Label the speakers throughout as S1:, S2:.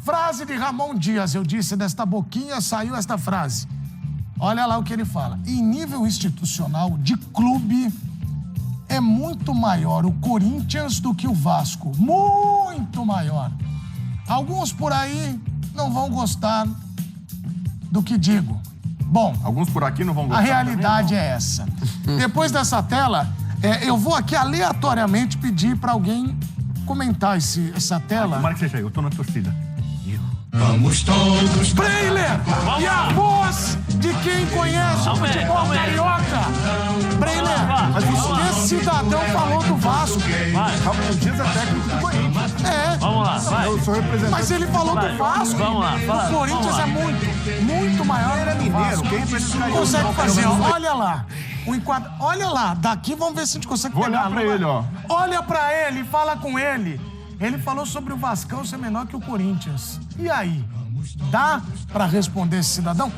S1: Frase de Ramon Dias, eu disse, desta boquinha saiu esta frase. Olha lá o que ele fala. Em nível institucional, de clube, é muito maior o Corinthians do que o Vasco. Muito maior. Alguns por aí não vão gostar do que digo. Bom,
S2: alguns por aqui não vão gostar.
S1: A realidade é essa. Depois dessa tela, eu vou aqui aleatoriamente pedir para alguém comentar essa tela.
S2: Tomara que seja eu tô na torcida.
S3: Vamos todos...
S1: Breiler! E a voz de quem conhece o futebol carioca! Breiler, esse cidadão falou do Vasco.
S2: Ramon Dias é técnico do Corinthians.
S4: Vamos lá, vai.
S2: Eu sou representante.
S1: Mas ele falou do Vasco.
S4: Vamos lá,
S1: O Corinthians é muito maior que o Vasco. Quem consegue fazer? Olha lá. Olha lá, daqui vamos ver se a gente consegue
S2: Vou
S1: pegar.
S2: olhar pra ele, ó.
S1: Olha pra ele, fala com ele. Ele falou sobre o Vascão ser menor que o Corinthians. E aí? Dá pra responder esse cidadão?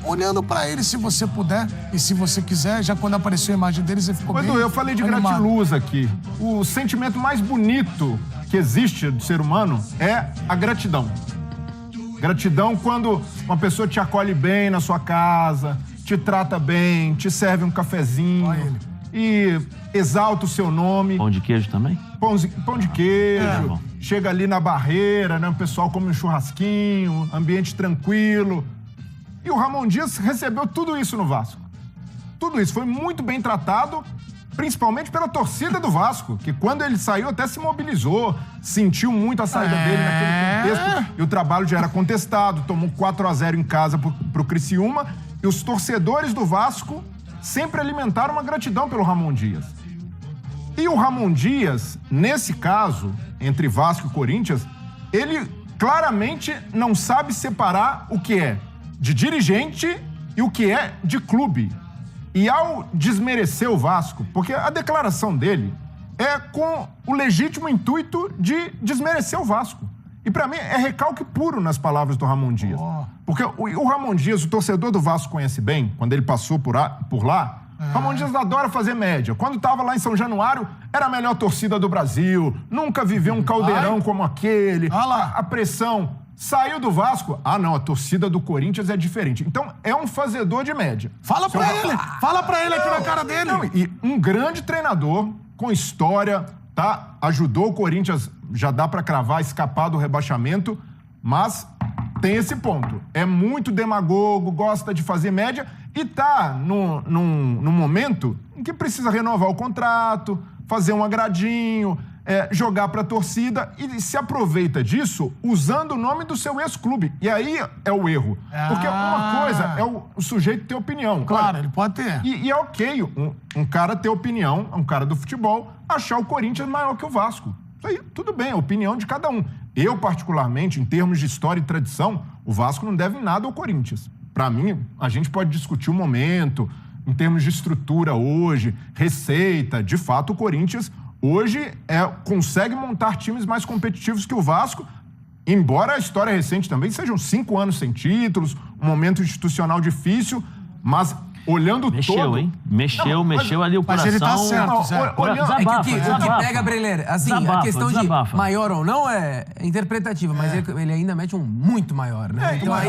S1: Olhando pra ele, se você puder, e se você quiser, já quando apareceu a imagem dele, você ficou bem
S2: Edu, eu falei de
S1: animado.
S2: gratiluz aqui. O sentimento mais bonito que existe do ser humano é a gratidão. Gratidão quando uma pessoa te acolhe bem na sua casa, te trata bem, te serve um cafezinho e exalta o seu nome.
S4: Pão de queijo também?
S2: Pão de queijo, chega ali na barreira, né? O pessoal come um churrasquinho, ambiente tranquilo. E o Ramon Dias recebeu tudo isso no Vasco. Tudo isso foi muito bem tratado, principalmente pela torcida do Vasco, que quando ele saiu até se mobilizou, sentiu muito a saída dele naquele contexto. E o trabalho já era contestado, tomou 4-0 em casa pro Criciúma. E os torcedores do Vasco sempre alimentaram uma gratidão pelo Ramon Dias. E o Ramon Dias, nesse caso, entre Vasco e Corinthians, ele claramente não sabe separar o que é de dirigente e o que é de clube. E ao desmerecer o Vasco, porque a declaração dele é com o legítimo intuito de desmerecer o Vasco. E pra mim é recalque puro nas palavras do Ramon Dias. Porque o Ramon Dias, o torcedor do Vasco conhece bem, quando ele passou por lá, Ramon Dias adora fazer média. Quando estava lá em São Januário, era a melhor torcida do Brasil, nunca viveu um caldeirão como aquele, a pressão. Saiu do Vasco, não, a torcida do Corinthians é diferente. Então, é um fazedor de média.
S1: Fala pra ele aqui na cara dele.
S2: Não, e um grande treinador, com história, tá? Ajudou o Corinthians, já dá pra cravar, escapar do rebaixamento, mas tem esse ponto. É muito demagogo, gosta de fazer média e tá num momento em que precisa renovar o contrato, fazer um agradinho, jogar pra torcida e se aproveita disso usando o nome do seu ex-clube. E aí é o erro. Porque uma coisa é o sujeito ter opinião.
S1: Claro, ele pode ter.
S2: E é ok um cara ter opinião, um cara do futebol, achar o Corinthians maior que o Vasco. Isso aí, tudo bem, é a opinião de cada um. Eu, particularmente, em termos de história e tradição, o Vasco não deve nada ao Corinthians. Pra mim, a gente pode discutir o momento, em termos de estrutura hoje, receita. De fato, o Corinthians hoje consegue montar times mais competitivos que o Vasco, embora a história recente também sejam 5 anos sem títulos, um momento institucional difícil, mas olhando todo...
S4: Hein? Mexeu ali o coração.
S1: Mas ele tá certo, Zé.
S5: O que pega, Breiler, assim, a questão de maior ou não é interpretativa, mas ele ainda mete um muito maior, né?
S4: Então aí...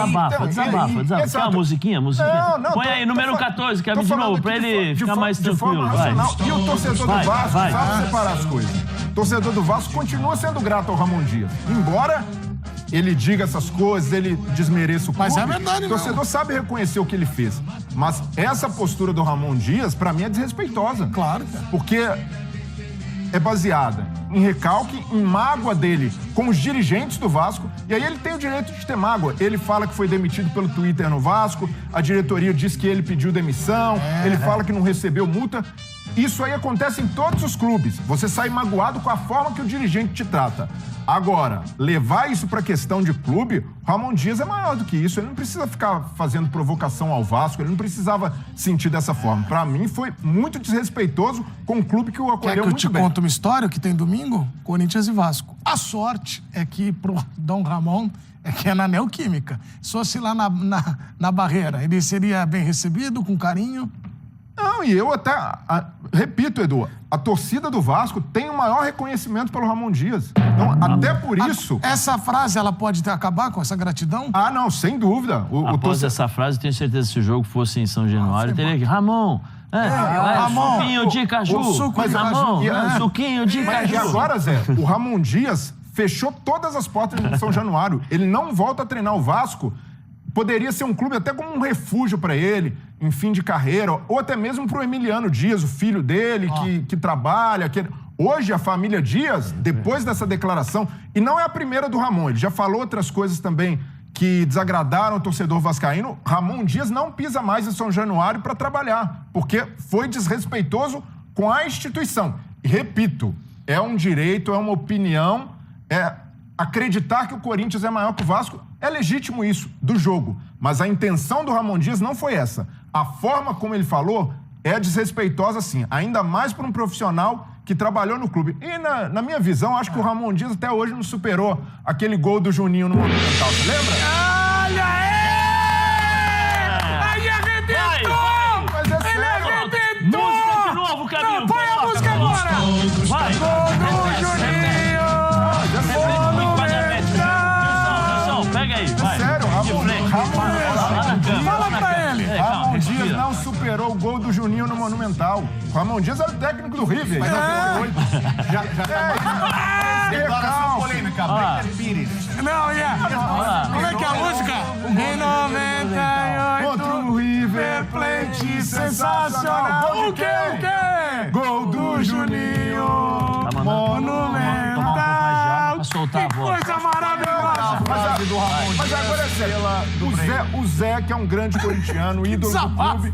S4: Desabafa. Quer uma musiquinha?
S2: Não,
S4: põe aí, número 14, quer de novo, pra ele ficar mais tranquilo. Vai.
S2: E o torcedor do Vasco sabe separar as coisas. O torcedor do Vasco continua sendo grato ao Ramon Dias. Embora ele diga essas coisas, ele desmereça o clube.
S1: Mas é verdade,
S2: o torcedor sabe reconhecer o que ele fez. Mas essa postura do Ramon Dias, pra mim, é desrespeitosa.
S1: Claro, cara.
S2: Porque é baseada em recalque, em mágoa dele com os dirigentes do Vasco. E aí ele tem o direito de ter mágoa. Ele fala que foi demitido pelo Twitter no Vasco, a diretoria diz que ele pediu demissão, ele fala que não recebeu multa. Isso aí acontece em todos os clubes. Você sai magoado com a forma que o dirigente te trata. Agora, levar isso pra questão de clube, Ramon Dias é maior do que isso. Ele não precisa ficar fazendo provocação ao Vasco, ele não precisava sentir dessa forma. Pra mim, foi muito desrespeitoso com um clube que o acolheu muito bem.
S1: Quer que eu te conte uma história que tem domingo? Corinthians e Vasco. A sorte é que pro Dom Ramon é na Neoquímica. Se fosse lá na Barreira, ele seria bem recebido, com carinho?
S2: Não, e eu até... repito, Edu, a torcida do Vasco tem o maior reconhecimento pelo Ramon Dias. Então, até por isso...
S1: Essa frase, ela pode acabar com essa gratidão?
S2: Ah, não, sem dúvida.
S4: Após essa frase, tenho certeza que se o jogo fosse em São Januário, teria que... Ramon...
S1: Ramon,
S4: suquinho de caju. Suquinho de caju.
S2: E agora, Zé, o Ramon Dias fechou todas as portas de São Januário. Ele não volta a treinar o Vasco. Poderia ser um clube até como um refúgio para ele, em fim de carreira, ou até mesmo para o Emiliano Dias, o filho dele, que trabalha. Hoje, a família Dias, depois dessa declaração, e não é a primeira do Ramon, ele já falou outras coisas também que desagradaram o torcedor vascaíno. Ramon Dias não pisa mais em São Januário para trabalhar, porque foi desrespeitoso com a instituição. E, repito, é um direito, é uma opinião, acreditar que o Corinthians é maior que o Vasco, é legítimo isso, do jogo. Mas a intenção do Ramon Dias não foi essa. A forma como ele falou é desrespeitosa, sim. Ainda mais para um profissional que trabalhou no clube. E, na minha visão, acho que o Ramon Dias até hoje não superou aquele gol do Juninho no Monumental. Você lembra?
S1: Olha aí! Aí arrebentou!
S2: Mas é sério.
S1: Arrebentou!
S4: Música de novo, Camilo.
S1: Não, põe a música agora!
S4: Vai!
S1: Gol do Juninho!
S4: Pega aí, vai.
S2: Sério,
S1: Fala pra ele!
S2: Ramon Dias não superou o gol do Juninho no Monumental. O Ramon Dias era o técnico do River.
S6: Mas já tá
S2: Declaração
S6: polêmica. Pires.
S1: Não, como é que é a música? Em 98
S2: contra o River
S1: Plate sensacional. O quê?
S2: Gol do Juninho.
S1: Monumental.
S4: Pra soltar a voz.
S1: Que coisa maravilhosa.
S2: Mas agora é sério. O Zé, que é um grande corintiano, ídolo do clube.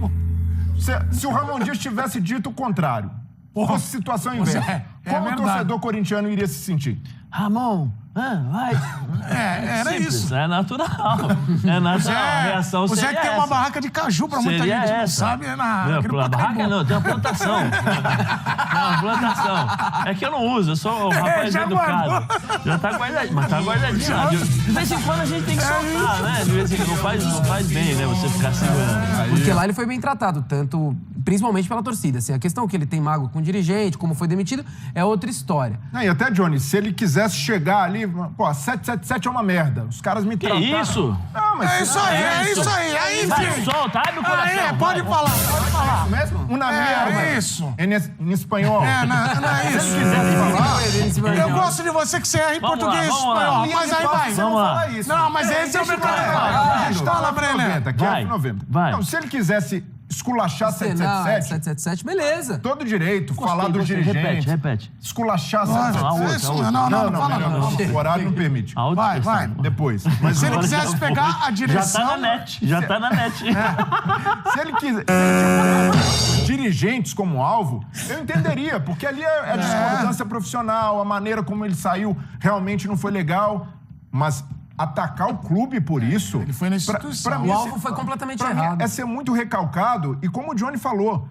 S2: Se o Ramon Dias tivesse dito o contrário, fosse situação inversa, como o torcedor corintiano iria se sentir?
S4: Ramon, vai.
S1: Era
S4: Simples,
S1: isso.
S4: É natural. É natural. A reação
S1: o Zé
S4: seria
S1: que tem uma barraca de caju pra muita
S4: Seria
S1: gente não
S4: essa.
S1: sabe.
S4: Não, barraca não, tem uma plantação. Não, plantação. É que eu não uso, eu sou um rapaz educado. Já tá guardadinho, mas tá guardadinho lá. De vez em quando a gente tem que soltar, né? De vez em quando não faz bem, né? Você ficar segurando.
S5: Porque lá ele foi bem tratado, principalmente pela torcida. Assim, a questão que ele tem mágoa com o dirigente, como foi demitido, é outra história.
S2: E até, Johnny, se ele quisesse chegar ali, 777 é uma merda. Os caras me trataram...
S4: Que isso?
S2: Não, mas...
S1: É isso aí. Aí,
S4: Vai,
S1: filho.
S4: solta, abre o coração.
S1: Pode falar.
S2: Mesmo? Uma merda.
S1: É isso.
S2: Em espanhol.
S1: Não é isso.
S2: Se quiser falar...
S1: Eu gosto de você que você erra em
S4: Vamos
S1: português e
S4: lá, vamos lá.
S1: espanhol. Mas aí vai.
S4: Vamos lá.
S1: Não, mas esse é o meu problema. Fala, Brenner.
S2: Aqui é 90.
S4: Vai.
S2: Não, se ele quisesse esculachar
S5: Não,
S2: 777...
S5: 777, beleza.
S2: Todo direito, falar do dirigente.
S4: Repete.
S2: Esculachar
S1: Não.
S2: O horário não permite.
S1: Vai.
S2: Depois. Mas
S1: Se ele quisesse pegar a direção...
S4: Já tá na net.
S2: Se ele quiser dirigentes como alvo, eu entenderia, porque ali é a discordância profissional, a maneira como ele saiu realmente não foi legal, mas atacar o clube por isso...
S1: Ele foi na instituição.
S2: Pra mim,
S5: O alvo foi completamente errado.
S2: É ser muito recalcado, e como o Johnny falou,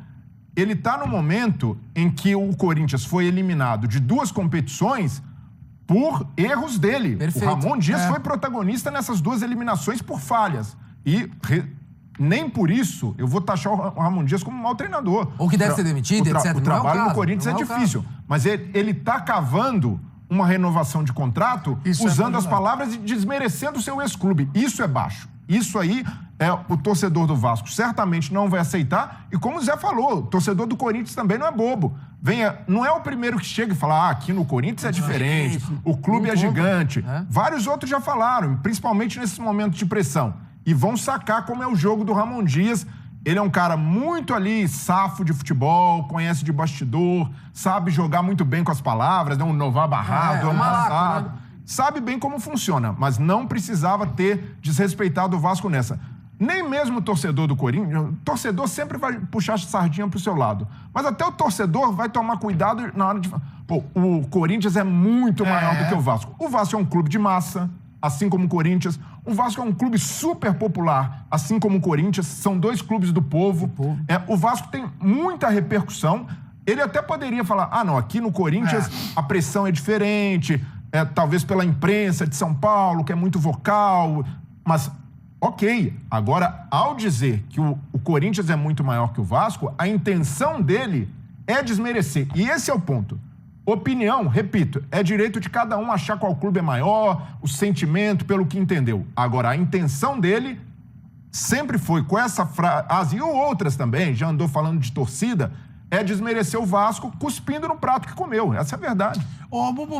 S2: ele tá no momento em que o Corinthians foi eliminado de 2 competições por erros dele.
S5: Perfeito.
S2: O Ramon Dias foi protagonista nessas 2 eliminações por falhas. E nem por isso eu vou taxar o Ramon Dias como um mau treinador.
S5: Ou que deve ser demitido, etc.
S2: O trabalho no Corinthians
S5: não
S2: é difícil. Mas ele tá cavando uma renovação de contrato usando as palavras e desmerecendo o seu ex-clube. Isso é baixo. Isso aí o torcedor do Vasco certamente não vai aceitar. E como o Zé falou, o torcedor do Corinthians também não é bobo. Não é o primeiro que chega e fala, aqui no Corinthians é diferente, o clube é gigante. Vários outros já falaram, principalmente nesses momentos de pressão. E vão sacar como é o jogo do Ramon Dias. Ele é um cara muito ali, safo de futebol, conhece de bastidor, sabe jogar muito bem com as palavras, um novar barrado, amassado. Sabe bem como funciona, mas não precisava ter desrespeitado o Vasco nessa. Nem mesmo o torcedor do Corinthians, o torcedor sempre vai puxar a sardinha pro seu lado. Mas até o torcedor vai tomar cuidado na hora de... o Corinthians é muito maior do que o Vasco. O Vasco é um clube de massa, assim como o Corinthians. O Vasco é um clube super popular, assim como o Corinthians. São 2 clubes do povo. O Vasco tem muita repercussão. Ele até poderia falar, não, aqui no Corinthians a pressão é diferente, talvez pela imprensa de São Paulo, que é muito vocal, mas... Ok, agora, ao dizer que o Corinthians é muito maior que o Vasco, a intenção dele é desmerecer. E esse é o ponto. Opinião, repito, é direito de cada um achar qual clube é maior, o sentimento, pelo que entendeu. Agora, a intenção dele sempre foi, com essa frase, e outras também, já andou falando de torcida, é desmerecer o Vasco cuspindo no prato que comeu. Essa é a verdade.
S1: Ô, Bubu,